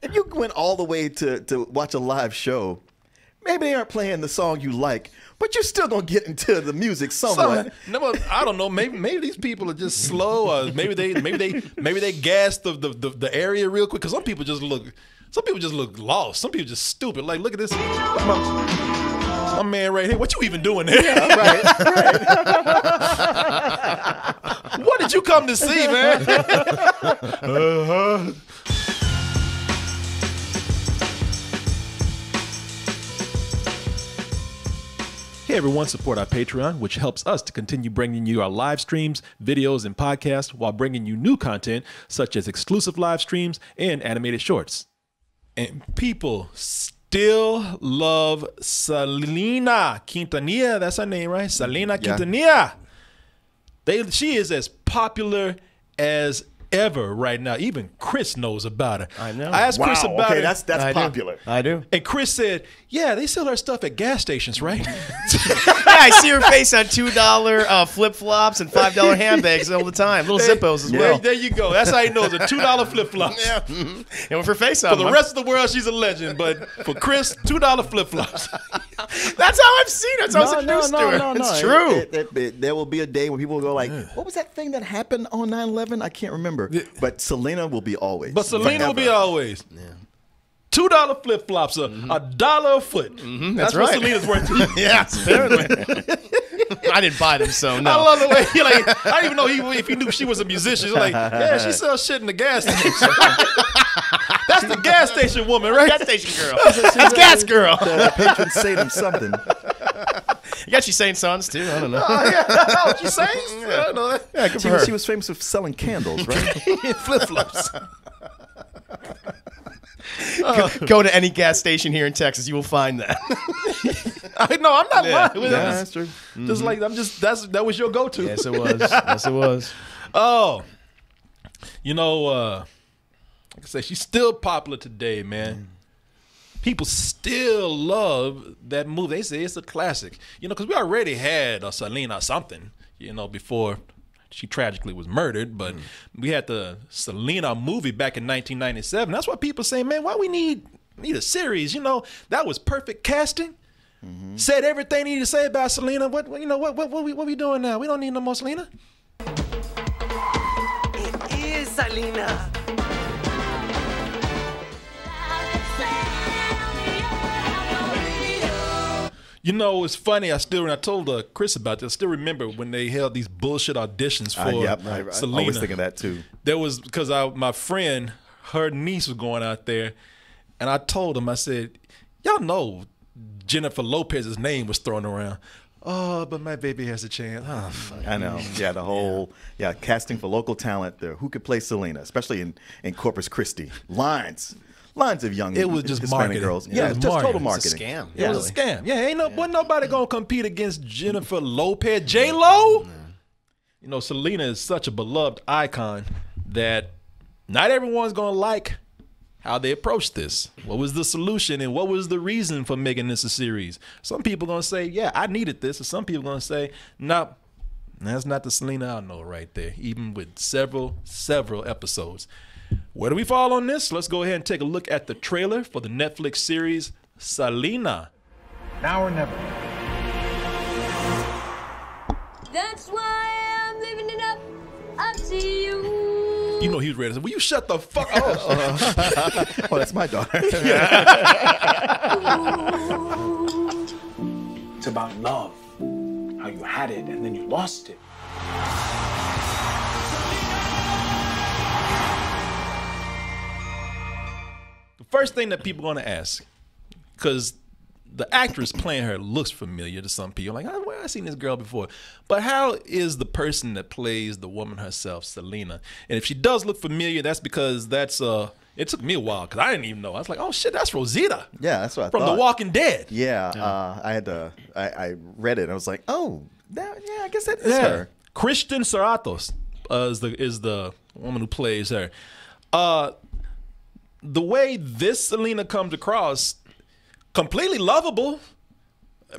if you went all the way to watch a live show, maybe they aren't playing the song you like, but you're still gonna get into the music somewhat. No, I don't know. Maybe these people are just slow, or maybe they gassed the area real quick. Because some people just look lost. Some people just stupid. Like, look at this, my man right here. What you even doing there? Yeah, right. What did you come to see, man? Hey everyone, support our Patreon, which helps us to continue bringing you our live streams, videos, and podcasts while bringing you new content such as exclusive live streams and animated shorts. And people still love Selena Quintanilla. That's her name, right? Selena Quintanilla. She is as popular as ever right now. Even Chris knows about her. I know. I asked Chris about her. That's popular. I do. And Chris said, yeah, they sell her stuff at gas stations, right? Yeah, I see her face on $2 flip-flops and $5 handbags all the time. Little Zippos as well. There you go. That's how you know it's a $2 flip-flops. Yeah. And with her face on For the rest of the world, she's a legend. But for Chris, $2 flip-flops. That's how I've seen her. That's how I was introduced to her. It's true. There will be a day when people will go like, what was that thing that happened on 9/11? I can't remember. But Selena will be always. But Selena will be always. Yeah. $2 flip-flops, $1 a foot. That's what right. Selena's worth. Yes, apparently. I didn't buy them, so no. I love the way he like. I didn't even know if he knew she was a musician. He's like, yeah, she sells shit in the gas station. That's the gas station woman, right? Gas station girl. That's gas girl. The patrons say them something. You got she's saying songs too. I don't know. Oh, she sings? I don't know that. Yeah, good for her. She was famous for selling candles, right? Flip-flops. Go to any gas station here in Texas, you will find that. I'm not lying. Yeah, that's true. Just like that was your go-to. Yes, it was. Yes, it was. Oh, like I say, she's still popular today, man. People still love that movie. They say it's a classic, because we already had Selena something, before she tragically was murdered. But we had the Selena movie back in 1997. That's why people say, man, why we need a series? That was perfect casting. Said everything you need to say about Selena. What we doing now? We don't need no more Selena. It is Selena. It's funny. When I told Chris about this, I still remember when they held these bullshit auditions for Selena. I was thinking that too. There was because my friend, her niece was going out there, and I told him, I said, y'all know Jennifer Lopez's name was thrown around. Oh, but my baby has a chance. Oh, fuck. I know. Yeah, the whole casting for local talent there. Who could play Selena, especially in Corpus Christi? Lines of young it was just Hispanic marketing. girls. Yeah, it's just total marketing. It's a scam. It was a scam. Yeah, wasn't nobody gonna compete against Jennifer Lopez, J-Lo. Selena is such a beloved icon that not everyone's gonna like how they approached this. What was the solution and what was the reason for making this a series? Some people gonna say, yeah, I needed this, or some people gonna say, no, that's not the Selena I know right there, even with several episodes. Where do we fall on this? Let's go ahead and take a look at the trailer for the Netflix series Selena. Now or never. That's why I'm living it up to you. You know he was ready to say, will you shut the fuck up? Oh, that's my daughter. It's about love. How you had it and then you lost it. First thing that people are going to ask, because the actress playing her looks familiar to some people. Like, where have I seen this girl before? But how is the person that plays the woman herself, Selena? And if she does look familiar, that's because it took me a while because I didn't even know. I was like, oh shit, that's Rosita. Yeah, that's what I thought. From The Walking Dead. Yeah, I read it and I was like, oh, I guess that is her. Kristen Serratos is the woman who plays her. The way this Selena comes across, completely lovable.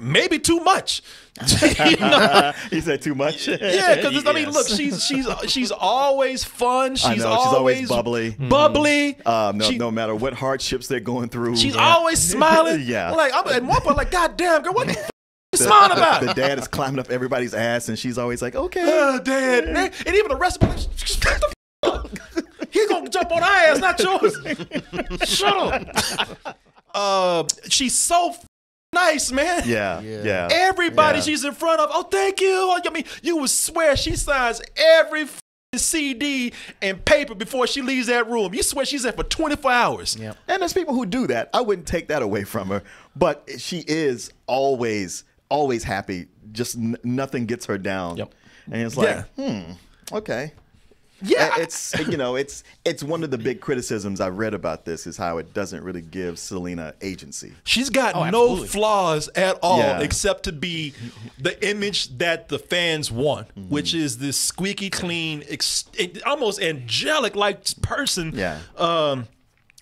maybe too much. You know? He said too much. Yeah, because I mean, look, she's always fun. I know, she's always bubbly. Bubbly. No matter what hardships they're going through, She's always smiling. Yeah. Like I'm at one point, like, God damn, girl, what the f you smiling about? The dad is climbing up everybody's ass, and she's always like, okay. Dad. And even the rest of them, like, shut the f up. He's gonna jump on our ass, not yours. Shut up. She's so nice, man. Yeah. Everybody she's in front of, oh, thank you. I mean, you would swear she signs every CD and paper before she leaves that room. You swear she's there for 24 hours. Yep. And there's people who do that. I wouldn't take that away from her, but she is always happy. Just nothing gets her down. Yep. And it's like, okay. Yeah. It's one of the big criticisms I've read about this is how it doesn't really give Selena agency. She's got no absolutely. flaws at all Yeah. except to be the image that the fans want, which is this squeaky clean, almost angelic-like person. Yeah.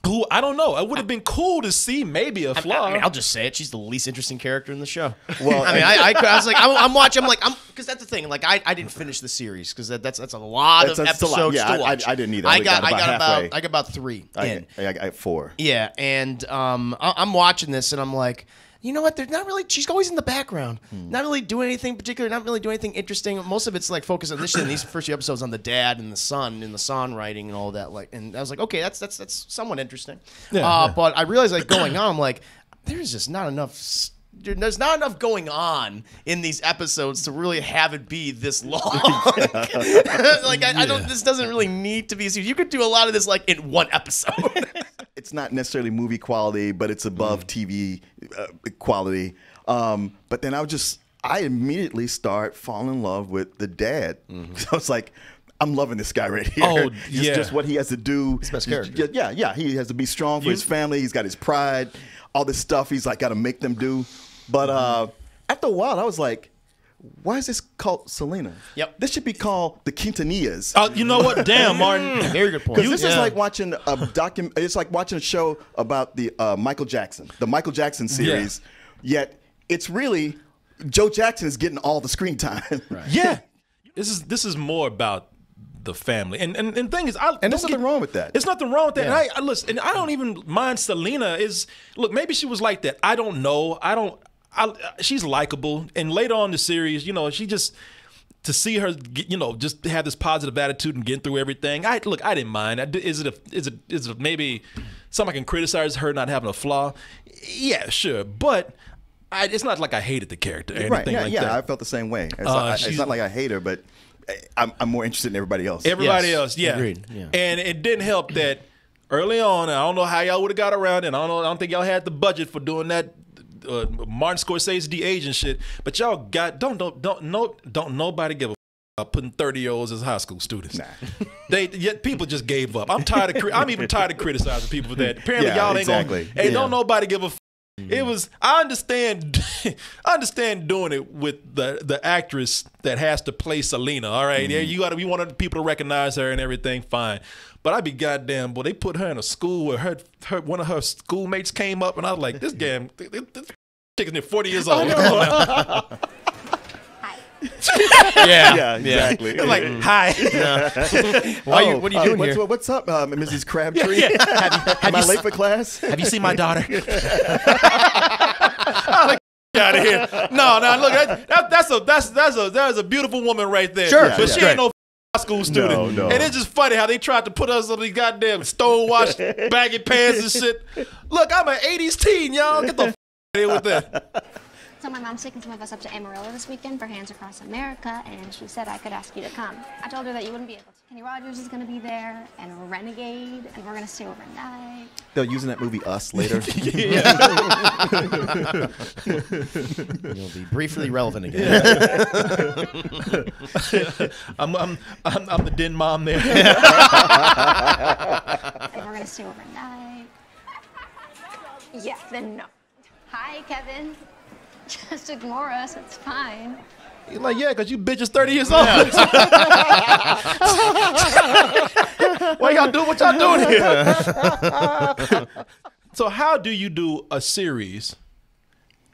Who, I don't know. It would have been cool to see maybe a flaw. I mean, I'll just say it. She's the least interesting character in the show. Well, I mean, I was like, I'm watching. Because that's the thing. Like, I didn't finish the series because that's a lot of That's a lot. episodes Yeah, to watch. I didn't either. I only got halfway. about 3 in. I got 4. Yeah, and I'm watching this, and I'm like, you know what? They're not really. She's always in the background, not really doing anything particular, not really doing anything interesting. Most of it's like focused on this shit in these first few episodes on the dad and the son and the songwriting and all that. Like, and I was like, okay, that's somewhat interesting. But I realized, like, going on, I'm like, there's just not enough. There's not enough going on in these episodes to really have it be this long. Like, I don't. This doesn't really need to be. You could do a lot of this like in one episode. It's not necessarily movie quality, but it's above TV quality. But then I immediately start falling in love with the dad. So it's like, I'm loving this guy right here. Oh, yeah. Just what he has to do. His best character. Yeah. He has to be strong for his family. He's got his pride. All this stuff he's like got to make them do. But after a while, I was like, why is this called Selena? Yep. This should be called the Quintanillas. You know what? Damn, Martin. Very good point. Because this is like watching it's like watching a show about the Michael Jackson series. Yet it's really Joe Jackson is getting all the screen time. Right. Yeah. This is more about the family. And the thing is, there's nothing wrong with that. There's nothing wrong with that. Yeah. And I listen, and I don't even mind Selena look, maybe she was like that. I don't know. She's likable. And later on in the series, she just, to see her, just have this positive attitude and getting through everything. I didn't mind. Is it maybe something I can criticize her not having a flaw? Yeah, sure. But it's not like I hated the character or anything like that. I felt the same way. It's not like I hate her, but I'm more interested in everybody else. Everybody else, yeah. Agreed. Yeah. And it didn't help that early on, I don't know how y'all would have got around it. I don't think y'all had the budget for doing that Martin Scorsese de-aging shit. But y'all don't nobody give a about putting 30-year-olds as high school students. Nah. Yet people just gave up. I'm even tired of criticizing people for that. Apparently y'all ain't gonna. Hey, don't nobody give a. It was. I understand doing it with the actress that has to play Selena. All right, yeah, you got to be one of the people to recognize her and everything. Fine, but I'd be goddamn. Boy, they put her in a school where her one of her schoolmates came up, and I was like, this chick's near 40 years old. Come on now. Yeah, exactly. I'm like, hi. What are you doing here? What's up, Mrs. Crabtree? Am I late for class? Have you seen my daughter? Out of here. No, look, that's a beautiful woman right there. Sure, but she ain't no high school student. No. And it's just funny how they tried to put us on these goddamn stonewashed baggy pants and shit. Look, I'm an 80s teen, y'all. Get the out of here with that. So my mom's taking some of us up to Amarillo this weekend for Hands Across America, and she said I could ask you to come. I told her that you wouldn't be able to. Kenny Rogers is going to be there, and Renegade, and we're going to stay overnight. They're using that movie Us later. You'll be briefly relevant again. I'm the den mom there. And we're going to stay overnight. Yeah, then no. Hi, Kevin. Just ignore us, it's fine. He's like, yeah, because you bitches 30 years old. Why y'all doing what y'all doing here? So how do you do a series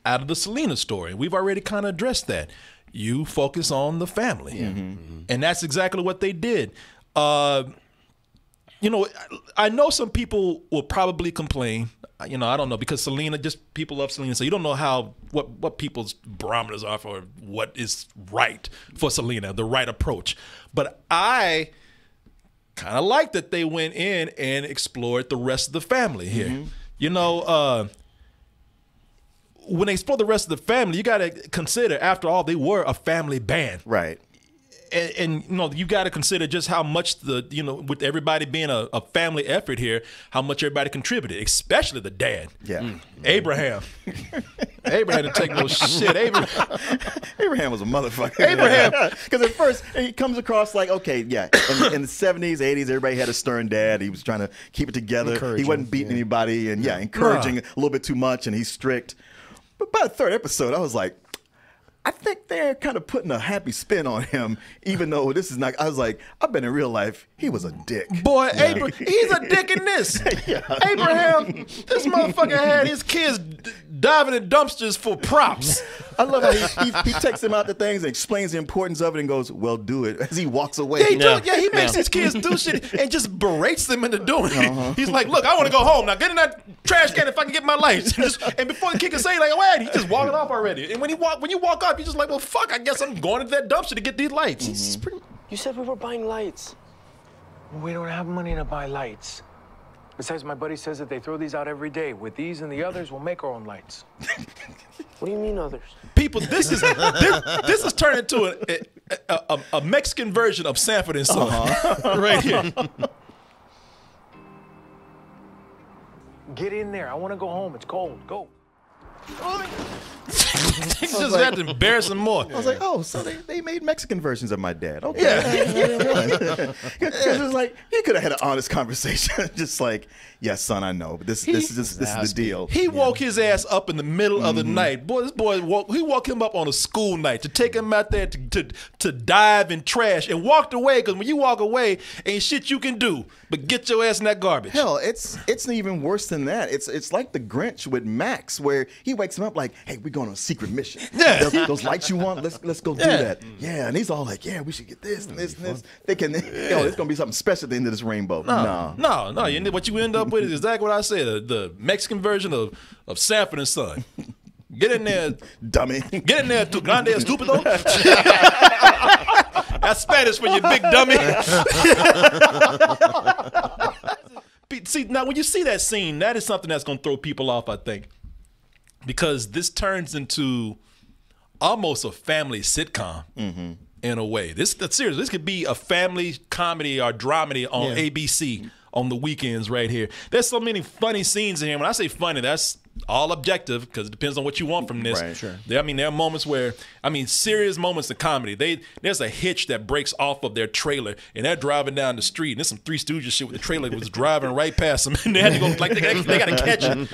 out of the Selena story. We've already kind of addressed that. You focus on the family. And that's exactly what they did. You know, I know some people will probably complain. You know, I don't know, because Selena, just people love Selena, so you don't know what people's barometers are for what is right for Selena, the right approach. But I kind of like that they went in and explored the rest of the family here. You know, when they explore the rest of the family, you got to consider, after all, they were a family band. Right. And you know, you got to consider just how much with everybody being a family effort here, how much everybody contributed, especially the dad. Yeah. Abraham. Abraham didn't take no shit. Abraham was a motherfucker. Abraham. Because at first, he comes across like, okay, yeah, in the 70s, 80s, everybody had a stern dad. He was trying to keep it together. He wasn't beating anybody and, encouraging a little bit too much, and he's strict. But by the third episode, I was like, I think they're kind of putting a happy spin on him, even though this is not. I was like, I bet in real life he was a dick. Boy, he's a dick in this. Abraham, this motherfucker had his kids diving in dumpsters for props. I love how he takes them out to things and explains the importance of it and goes, well, do it, as he walks away. He makes his kids do shit and just berates them into doing it. He's like, look, I want to go home. Now get in that trash can if I can get my lights. And before the kid can say, like, wait, he's just walking off already. And when you walk up, you're just like, well, fuck, I guess I'm going to that dumpster to get these lights. You said we were buying lights. We don't have money to buy lights. Besides, my buddy says that they throw these out every day. With these and the others, we'll make our own lights. What do you mean others? People, this is turning into a Mexican version of Sanford and Son right here. Get in there. I want to go home. It's cold. Go. Just had to embarrass him more. I was like, oh, so they made Mexican versions of my dad. Okay. Yeah. Because it was like, he could have had an honest conversation. Just like, yes, son, I know, but this is the deal. He woke his ass up in the middle of the night. Boy, this boy woke him up on a school night to take him out there to dive in trash, and walked away, because when you walk away, ain't shit you can do but get your ass in that garbage. Hell, it's even worse than that. It's like the Grinch with Max, where he wakes him up like, hey, we're going on a secret mission. Yeah. Those lights you want, let's go do that. Yeah, and he's all like, yeah, we should get this and this and this. Thinking, it's gonna be something special at the end of this rainbow. No. What you end up with is exactly what I said. The Mexican version of Sanford and Son. Get in there, dummy. Get in there, tu grande estúpido. That's Spanish for you, big dummy. See, now when you see that scene, that is something that's going to throw people off, I think, because this turns into almost a family sitcom in a way. Seriously, this could be a family comedy or dramedy on ABC on the weekends right here. There's so many funny scenes in here. When I say funny, that's all objective, because it depends on what you want from this. Right, sure. There are moments where, serious moments of comedy. There's a hitch that breaks off of their trailer, and they're driving down the street, and there's some Three Stooges shit where the trailer was driving right past them, and they had to go, like, they got to catch it.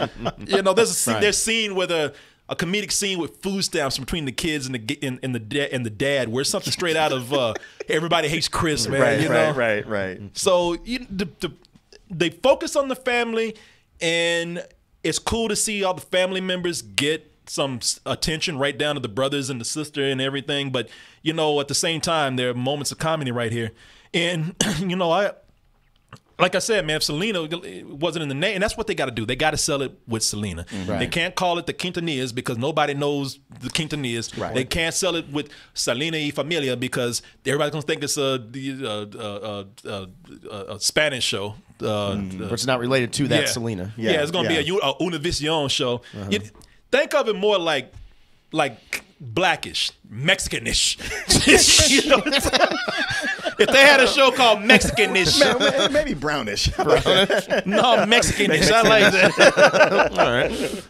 You know, there's a scene with a comedic scene with food stamps between the kids and the dad, where it's something straight out of Everybody Hates Chris, man. Right. So they focus on the family, and it's cool to see all the family members get some attention, right down to the brothers and the sister and everything. But, at the same time, there are moments of comedy right here. And, like I said, man, if Selena wasn't in the name, and that's what they got to do. They got to sell it with Selena. Right. They can't call it the Quintanillas because nobody knows the Quintanillas. Right. They can't sell it with Selena y Familia because everybody's going to think it's a Spanish show. But it's not related to that Selena. Yeah, it's going to be a Univision show. Think of it more like Blackish, Mexicanish. If they had a show called Mexicanish, maybe brownish. No, Mexicanish. I like that. All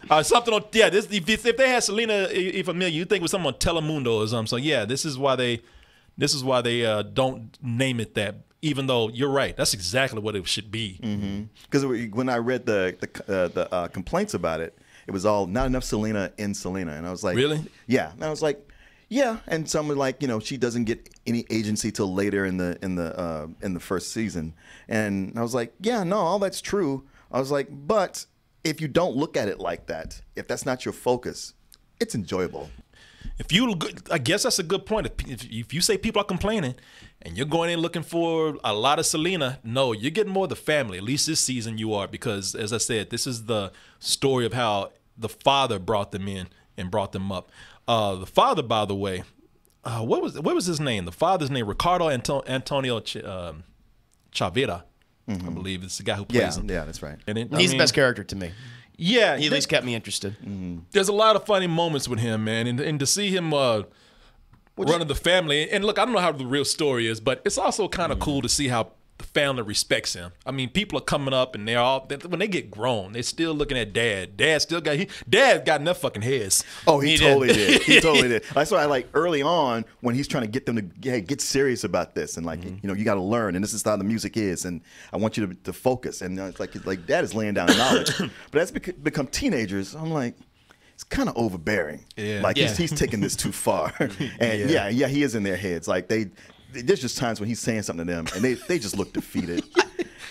right. Something on if they had Selena y Familia, you think it was something on Telemundo or something. So yeah, this is why they don't name it that. Even though you're right, that's exactly what it should be. Because when I read the complaints about it, it was all not enough Selena in Selena, and I was like, really? Yeah, and I was like, yeah, and some were like, she doesn't get any agency till later in the first season, and I was like, yeah, no, all that's true. I was like, but if you don't look at it like that, if that's not your focus, it's enjoyable. I guess that's a good point. If you say people are complaining and you're going in looking for a lot of Selena, no, you're getting more of the family. At least this season you are, because as I said, this is the story of how the father brought them in and brought them up. The father, by the way, what was his name? The father's name, Ricardo Antonio Chavira, I believe. It's the guy who plays him. Yeah, that's right. And He's the best character to me. Yeah, He at least kept me interested. there's a lot of funny moments with him, man, and to see him running the family. And look, I don't know how the real story is, but it's also kind of cool to see how the family respects him. I mean, people are coming up and when they get grown, they're still looking at Dad. Dad got enough fucking heads. Oh, he totally did. He totally did. That's why I like early on when he's trying to get them to get serious about this and like you got to learn, and this is how the music is, and I want you to focus. And it's like Dad is laying down knowledge, but as become teenagers, I'm like, it's kind of overbearing. Yeah. Like he's taking this too far, and he is in their heads. Like there's just times when he's saying something to them, and they just look defeated.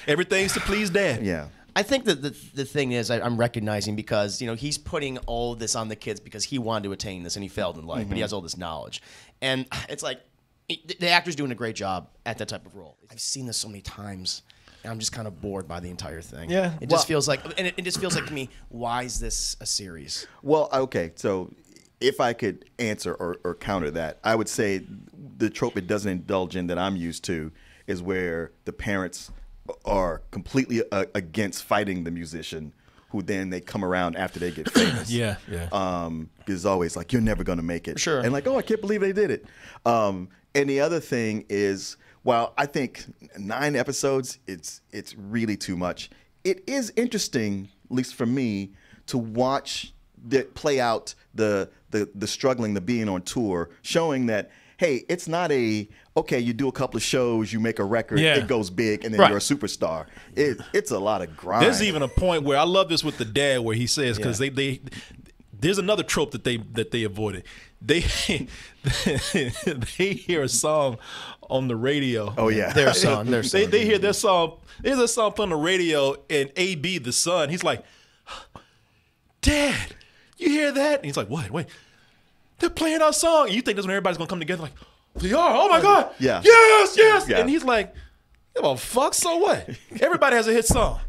Everything's to please Dad. Yeah. I think that the thing is I'm recognizing because he's putting all of this on the kids because he wanted to attain this and he failed in life, but he has all this knowledge, and it's like the actor's doing a great job at that type of role. I've seen this so many times, and I'm just kind of bored by the entire thing. Yeah. It just feels like, and it just feels like to me, why is this a series? Well, okay, so if I could answer or counter that, I would say the trope it doesn't indulge in that I'm used to is where the parents are completely against fighting the musician, who then they come around after they get famous. Yeah. It's always like, you're never going to make it. Sure. And like, oh, I can't believe they did it. And the other thing is, while I think 9 episodes, it's really too much. It is interesting, at least for me, to watch that play out the struggling, the being on tour, showing that, hey, it's not okay, you do a couple of shows, you make a record, it goes big, and then you're a superstar. It's a lot of grind. There's even a point where I love this with the dad, where he says, because there's another trope that they avoided. They hear a song on the radio. Oh yeah, Their song. They hear their song. There's a song put on the radio, and AB, the son, he's like, Dad, you hear that? And he's like, what? Wait, they're playing our song. And you think that's when everybody's gonna come together like, they are. Oh my God. Yeah. Yes. Yeah. And he's like, well, fuck. So what? Everybody has a hit song.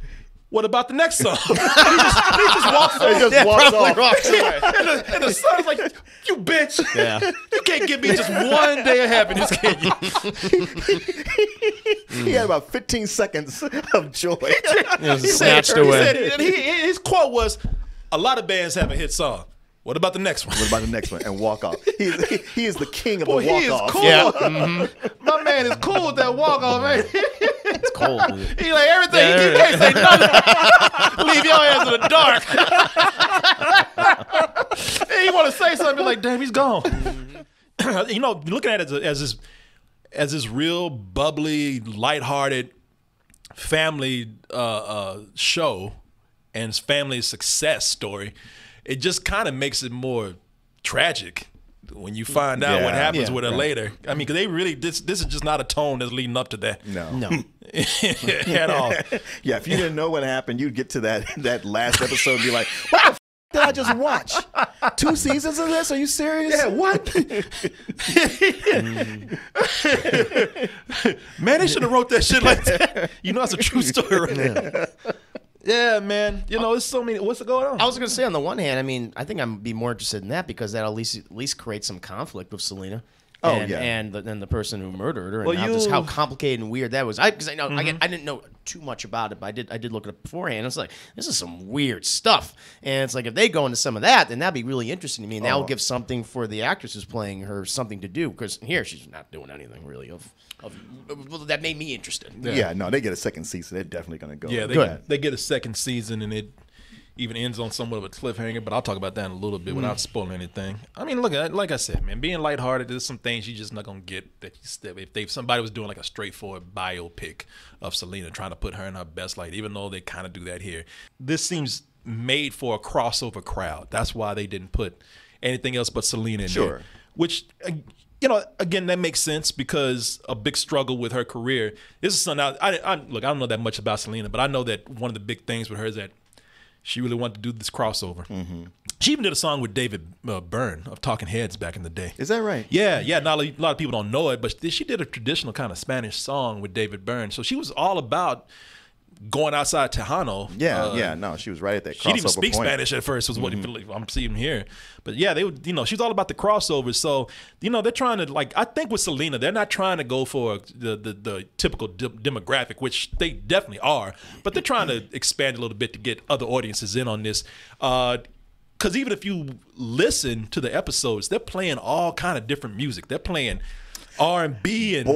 What about the next song? he just walks off. He just walks off. And the son's like, you bitch. Yeah. You can't give me just one day of happiness, can you? He had about 15 seconds of joy. It was snatched away. His quote was, a lot of bands have a hit song. What about the next one? What about the next one? And walk off. He is the king of Boy, the walk he is off. cool. Yeah. My man is cool with that walk off, man. It's cold. Dude. He like everything. He can't say nothing. Leave your ass in the dark. And he want to say something, be like, damn, he's gone. Looking at it as this real bubbly, lighthearted family show and his family success story, it just kind of makes it more tragic when you find out what happens with her later. I mean, because they really this is just not a tone that's leading up to that. No. At all. Yeah, if you didn't know what happened, you'd get to that last episode and be like, what the did I just watch? 2 seasons of this? Are you serious? Yeah, what? Man, they should have wrote that shit like that. That's a true story right there. Yeah, man. There's so many. What's going on? I was going to say, on the one hand, I mean, I think I'm be more interested in that because that at least creates some conflict with Selena. And the person who murdered her, and how complicated and weird that was. Because I know I didn't know too much about it, but I did look it up beforehand. It's like, this is some weird stuff, and it's like if they go into some of that, then that'd be really interesting to me. And that will give something for the actress who's playing her something to do, because here she's not doing anything really that made me interested. Yeah, no, they get a second season. They're definitely going to go. Yeah, they get a second season, and it even ends on somewhat of a cliffhanger, but I'll talk about that in a little bit without spoiling anything. I mean, look, like I said, man, being lighthearted, there's some things you're just not gonna get that if somebody was doing like a straightforward biopic of Selena, trying to put her in her best light, even though they kind of do that here. This seems made for a crossover crowd. That's why they didn't put anything else but Selena in there. Which, again, that makes sense because a big struggle with her career. This is something I don't know that much about Selena, but I know that one of the big things with her is that she really wanted to do this crossover. She even did a song with David Byrne of Talking Heads back in the day. Is that right? Yeah. Not a lot of people don't know it, but she did a traditional kind of Spanish song with David Byrne. So she was all about going outside Tejano. No, she was right at that crossover She didn't even speak point. Spanish at first, was what I'm seeing here. But yeah, they would, she's all about the crossovers. So, they're trying to, like, I think with Selena, they're not trying to go for the typical demographic, which they definitely are, but they're trying to expand a little bit to get other audiences in on this. Because even if you listen to the episodes, they're playing all kind of different music. They're playing R&B and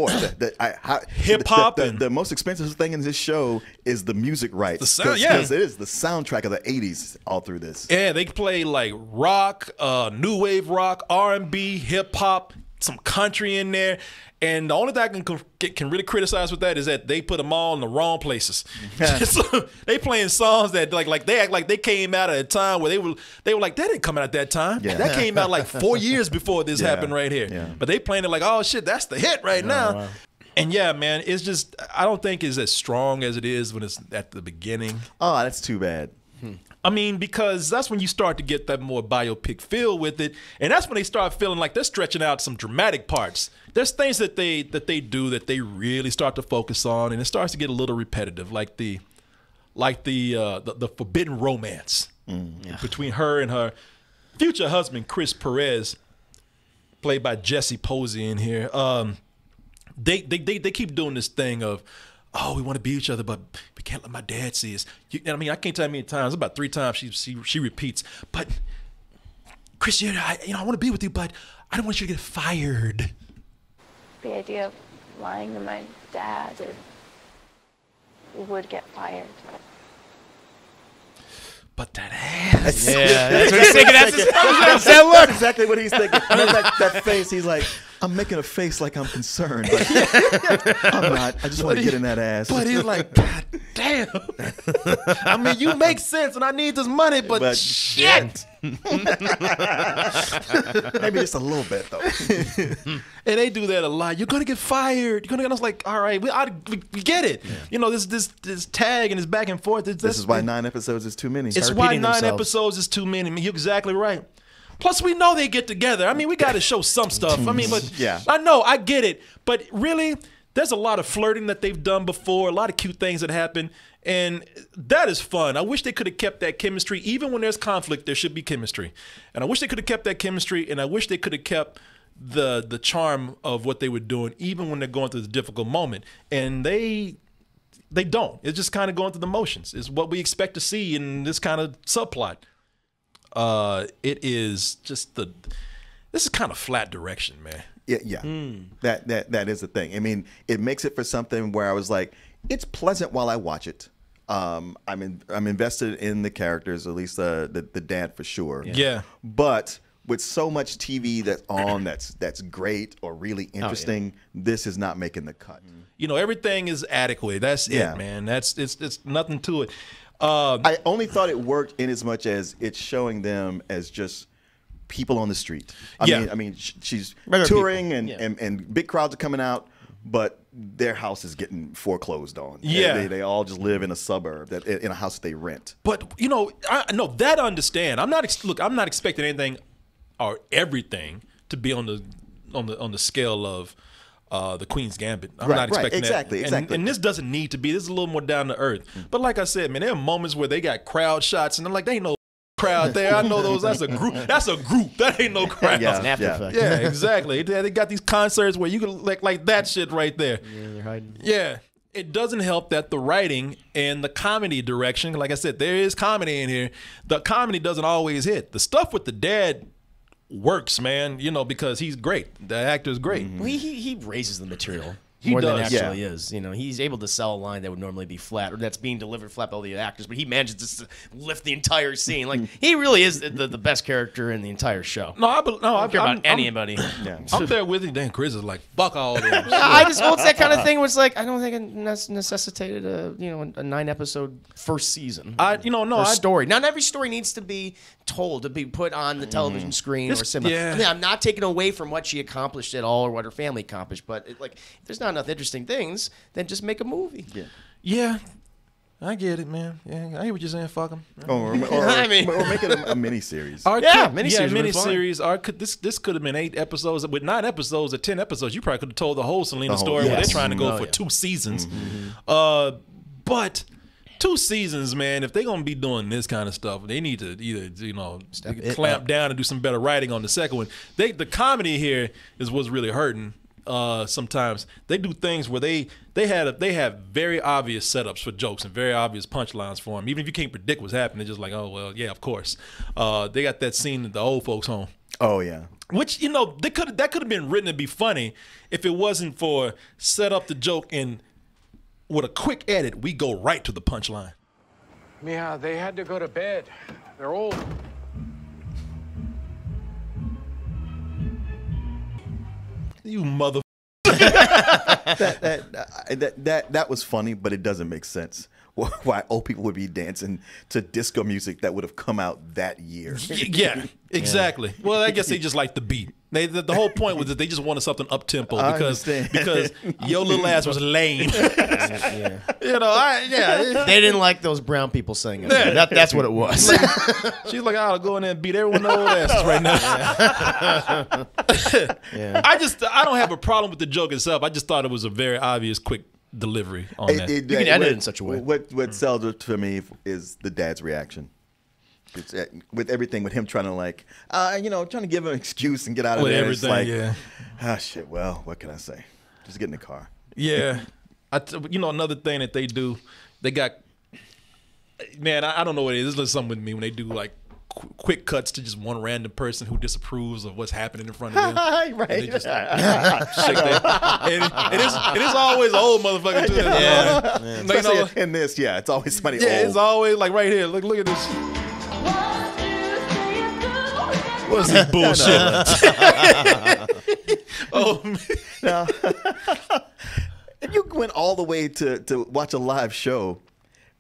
hip hop. The most expensive thing in this show is the music rights. The sound, because it is the soundtrack of the '80s all through this. Yeah, they play like rock, new wave rock, R&B, hip hop, some country in there. And the only thing I can really criticize with that is that they put them all in the wrong places. So they playing songs that like they act like they came out at a time where they were like, that didn't come out at that time. Yeah. That came out like 4 years before this happened right here. Yeah. But they playing it like, oh shit, that's the hit right now. wow. And yeah, man, it's just, I don't think it's as strong as it is when it's at the beginning. Oh, that's too bad. I mean, because that's when you start to get that more biopic feel with it, and that's when they start feeling like they're stretching out some dramatic parts. There's things that they do that they really start to focus on, and it starts to get a little repetitive, like the forbidden romance between her and her future husband, Chris Perez, played by Jesse Posey in here. They keep doing this thing of, oh, we want to be each other, but we can't let my dad see us. I mean, I can't tell you how many times. About 3 times she repeats. But Chris, I want to be with you, but I don't want you to get fired. The idea of lying to my dad, we would get fired. But that ass. Yeah, that's what he's thinking. That's his That's exactly what he's thinking. That face, he's like, I'm making a face like I'm concerned. But I'm not. I just want to get in that ass. But he's like, God damn. I mean, you make sense, and I need this money, but shit. Maybe just a little bit, though. And they do that a lot. You're gonna get fired. You're gonna get. I was like, all right, we get it. Yeah. This tag and this back and forth. This is why 9 episodes is too many. It's why 9 episodes is too many. I mean, you're exactly right. Plus, we know they get together. I mean, we got to show some stuff. I mean, but yeah. I know, I get it. But really, there's a lot of flirting that they've done before, a lot of cute things that happen, and that is fun. I wish they could have kept that chemistry. Even when there's conflict, there should be chemistry. And I wish they could have kept that chemistry, and I wish they could have kept the charm of what they were doing, even when they're going through the difficult moment. And they don't. It's just kind of going through the motions. It's what we expect to see in this kind of subplot. It is just this is kind of flat direction, man. Yeah. That is the thing. I mean, it makes it for something where I was like, it's pleasant while I watch it. I'm invested in the characters, at least the dad for sure. Yeah. But with so much TV that's on that's great or really interesting, this is not making the cut. Everything is adequate. That's it, man. It's nothing to it. I only thought it worked in as much as it's showing them as just people on the street. I mean, she's touring and big crowds are coming out, but their house is getting foreclosed on. Yeah, they all just live in a suburb in a house that they rent. But I know that I understand. I'm not expecting anything or everything to be on the scale of the Queen's Gambit. I'm not expecting that. Exactly. And this doesn't need to be. This is a little more down to earth. But like I said, man, there are moments where they got crowd shots, and I'm like, they ain't no crowd there. I know those. That's a group. That ain't no crowd. It's an after effect. Yeah, exactly. They got these concerts where you can like that shit right there. Yeah, they're hiding. Yeah. It doesn't help that the writing and the comedy direction, like I said, there is comedy in here. The comedy doesn't always hit. The stuff with the dad works, man, because he's great. The actor's great. Well, he raises the material He more does. than it actually is. He's able to sell a line that would normally be flat, or that's being delivered flat by all the actors, but he manages to lift the entire scene. Like, he really is the best character in the entire show. I don't care about anybody. I'm there with you. Then Chris is like, fuck all this. I just it's that kind of thing where it's like, I don't think it necessitated a 9-episode first season. Story. Not every story needs to be told, to be put on the television screen or similar. Yeah. I mean, I'm not taking away from what she accomplished at all or what her family accomplished, but if there's not enough interesting things, then just make a movie. Yeah. I get it, man. Yeah, I hear what you're saying. Fuck them. Or make it a miniseries. Miniseries. Or this could have been 8 episodes. With 9 episodes or 10 episodes, you probably could have told the whole Selena story where they're trying to go for 2 seasons. But 2 seasons, man, if they're going to be doing this kind of stuff, they need to either, clamp down and do some better writing on the second one. The comedy here is what's really hurting. Sometimes they do things where they have very obvious setups for jokes and very obvious punchlines for them. Even if you can't predict what's happening, they're just like, oh well, yeah, of course. They got that scene at the old folks' home. Oh yeah. Which that could have been written to be funny if it wasn't for set up the joke and with a quick edit we go right to the punchline. Yeah, they had to go to bed. They're old. You mother. That was funny, but it doesn't make sense. Why old people would be dancing to disco music that would have come out that year? Yeah, exactly. Yeah. Well, I guess they just like the beat. The whole point was that they just wanted something up tempo because your little ass was lame. Yeah. They didn't like those brown people singing. Yeah. That's what it was. She's like, I'll go in there and beat everyone old asses right now. Yeah. I don't have a problem with the joke itself. I just thought it was a very obvious, quick delivery on that. You can edit it in such a way. What sells it for me is the dad's reaction. It's with everything, with him trying to trying to give him an excuse and get out of there. Everything, it's like, shit. Well, what can I say? Just get in the car. Yeah, another thing that they do, they got, man, I don't know what it is. There's something with me when they do like quick cuts to just one random person who disapproves of what's happening in front of them. Right. And they just shake their, and it is always an old motherfucker too. Yeah. Especially in this, it's always somebody old. Yeah, it's always like right here. Look at this. What's this bullshit? Oh, man. Now, if you went all the way to watch a live show,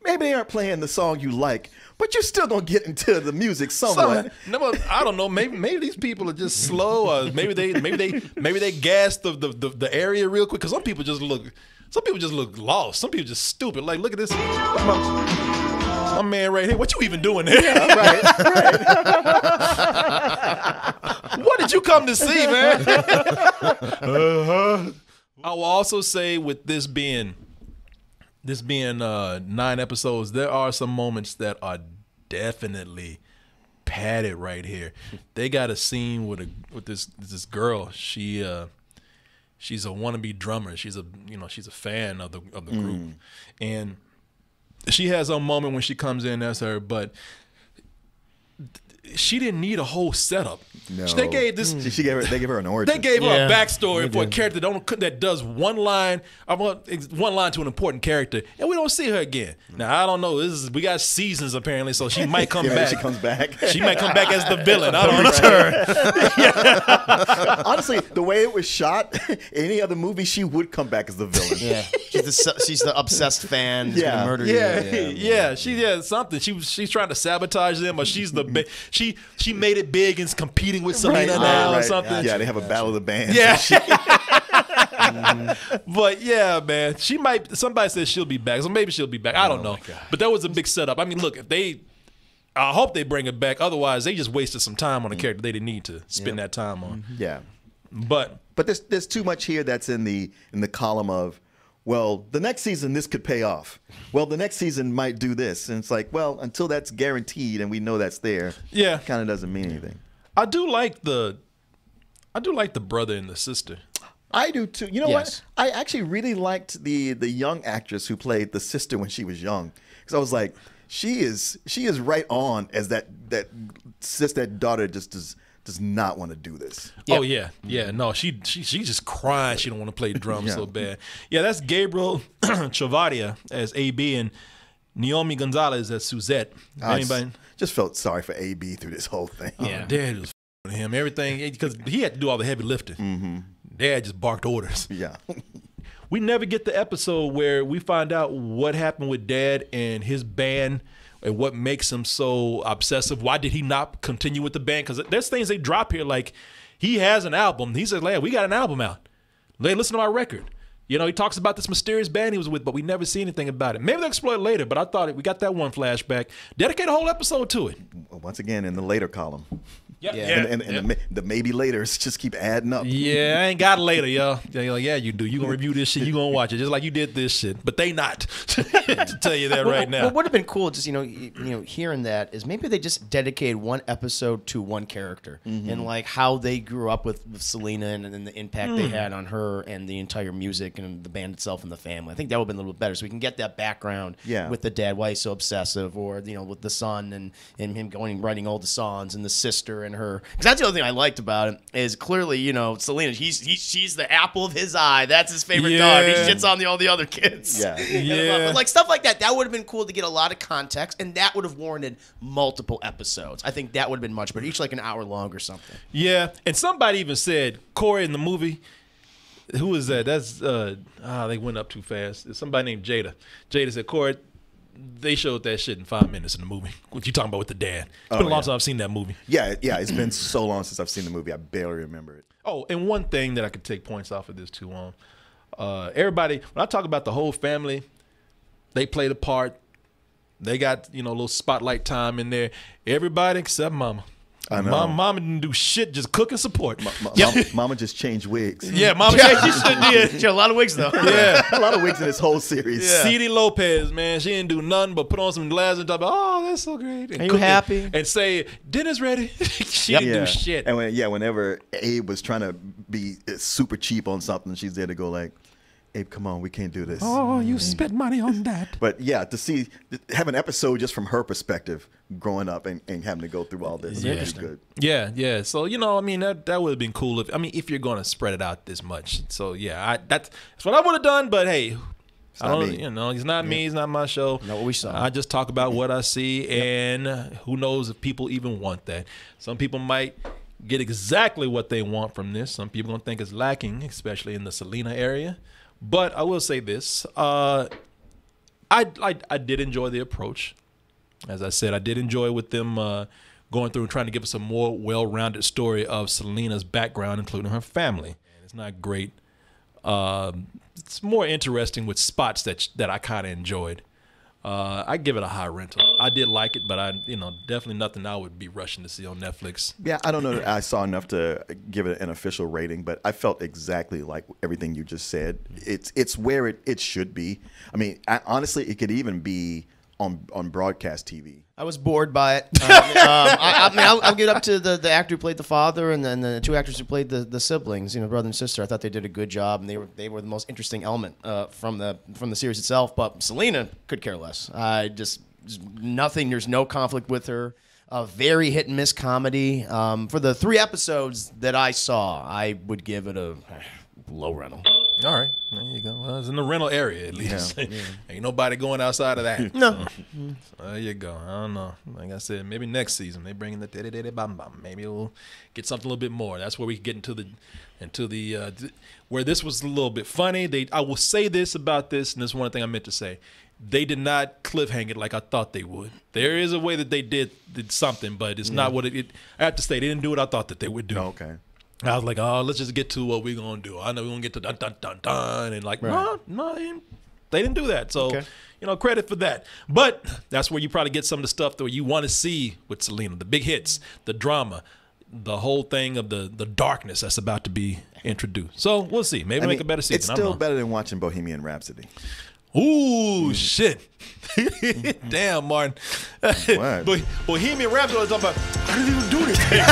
maybe they aren't playing the song you like, but you're still gonna get into the music somewhat. No, I don't know. Maybe these people are just slow, or maybe they gas the area real quick. Because some people just look lost. Some people just stupid. Like, look at this. My man right here. What you even doing there? Yeah, right. What did you come to see, man? I will also say, with this being 9 episodes, there are some moments that are definitely padded right here. They got a scene with this girl. She's a wannabe drummer. She's a fan of the group, and she has a moment when she comes in as her, but she didn't need a whole setup. No. They gave her an origin. They gave her a backstory for a character that does one line to an important character, and we don't see her again. Now I don't know. We got seasons apparently, so she might come back. She comes back. She might come back as the villain. I don't return. Honestly, the way it was shot, any other movie, she would come back as the villain. Yeah, she's the obsessed fan who's gonna murder you. Yeah. She has something. She's trying to sabotage them, or she's the she made it big and is competing with Selena now or something. Yeah, they have a battle of the bands. Yeah. But yeah, man, somebody says she'll be back, so maybe she'll be back. I don't know. But that was a big setup. I mean, look, I hope they bring it back. Otherwise, they just wasted some time on a character they didn't need to spend that time on. Yeah. But there's too much here that's in the column of, well, the next season this could pay off. Well, the next season might do this, and it's like, well, until that's guaranteed and we know that's there, it kind of doesn't mean anything. I do like the brother and the sister. I do too. You know what? I actually really liked the young actress who played the sister when she was young, because I was like, she is right on as that sister, that daughter just does not want to do this. Oh yeah. No, she's just crying. She don't want to play drums so bad. Yeah, that's Gabriel Chavarria as AB and Naomi Gonzalez as Suzette. Anybody? Just felt sorry for AB through this whole thing. Yeah, Dad was him everything because he had to do all the heavy lifting. Mm-hmm. Dad just barked orders. Yeah. We never get the episode where we find out what happened with Dad and his band and what makes him so obsessive. Why did he not continue with the band? Because there's things they drop here, like he has an album. He says, "Hey, we got an album out. Listen to my record." You know, he talks about this mysterious band he was with, but we never see anything about it. Maybe they'll explore it later, but I thought we got that one flashback. Dedicate a whole episode to it. Once again, in the later column. Yeah. And the maybe laters just keep adding up. Yeah, I ain't got it later, yo. You're like, yeah, you do. You gonna review this shit. You gonna watch it just like you did this shit. But they not. To tell you that right now. What would have been cool, just hearing that is maybe they just dedicated one episode to one character and like how they grew up with Selena and the impact they had on her and the entire music and the band itself and the family. I think that would have been a little bit better, so we can get that background with the dad, why he's so obsessive, or with the son and him going and writing all the songs, and the sister and her. Because that's the other thing I liked about it is clearly, Selena, she's the apple of his eye. That's his favorite dog. He shits on all the other kids. Yeah. But like stuff like that would have been cool to get a lot of context, and that would have warranted multiple episodes. I think that would have been much better, each like an hour long or something. Yeah, and somebody even said Corey in the movie. Who is that? That's they went up too fast. It's somebody named Jada. Jada said, Corey, they showed that shit in 5 minutes in the movie. What you talking about with the dad? It's been a long time I've seen that movie. Yeah, it's been so long since I've seen the movie. I barely remember it. Oh, and one thing that I could take points off of this too on. Everybody, when I talk about the whole family, they played a part. They got, a little spotlight time in there. Everybody except Mama. I know. Mama didn't do shit, just cook and support. Mama just changed wigs. Yeah, Mama changed. She sure did. She had a lot of wigs, though. Yeah. A lot of wigs in this whole series. Yeah. C.D. Lopez, man, she didn't do nothing but put on some glasses and talk about, oh, that's so great. And are you happy? And say, dinner's ready. She didn't do shit. And whenever Abe was trying to be super cheap on something, she's there to go like, Abe, come on, we can't do this. Oh, you spent money on that. But yeah, to have an episode just from her perspective, growing up and having to go through all this, is good. Yeah. So that would have been cool if you're gonna spread it out this much. So yeah, that's what I would have done. But hey, it's not me. It's not my show. Not what we saw. I just talk about what I see, and who knows if people even want that. Some people might get exactly what they want from this. Some people gonna think it's lacking, especially in the Selena area. But I will say this: I did enjoy the approach. As I said, I did enjoy with them going through and trying to give us a more well-rounded story of Selena's background, including her family. And it's not great. It's more interesting with spots that I kind of enjoyed. I give it a high rental. I did like it, but definitely nothing I would be rushing to see on Netflix. Yeah, I don't know that I saw enough to give it an official rating, but I felt exactly like everything you just said. It's where it should be. I mean, honestly, it could even be on broadcast TV. I was bored by it. I'll get up to the actor who played the father and then the two actors who played the siblings, brother and sister. I thought they did a good job, and they were the most interesting element from the series itself. But Selena could care less. Nothing. There's no conflict with her. A very hit and miss comedy. For the 3 episodes that I saw, I would give it a low rental. All right, there you go. Well, it's in the rental area at least. Yeah. Ain't nobody going outside of that. No. So there you go. I don't know. Like I said, maybe next season they bring in the bam bam. Maybe we'll get something a little bit more. That's where we get into the where this was a little bit funny. I will say this about this, and this is one thing I meant to say. They did not cliffhang it like I thought they would. There is a way that they did something, but it's not what it. I have to say they didn't do what I thought that they would do. Okay. I was like, oh, let's just get to what we're going to do. I know we're going to get to dun, dun, dun, dun. And like, no, they didn't do that. So, credit for that. But that's where you probably get some of the stuff that you want to see with Selena, the big hits, the drama, the whole thing of the darkness that's about to be introduced. So we'll see. Maybe make a better season. It's still better than watching Bohemian Rhapsody. Ooh, shit. Damn, Martin. What? Bohemian Rhapsody was talking about, how did he even do this thing?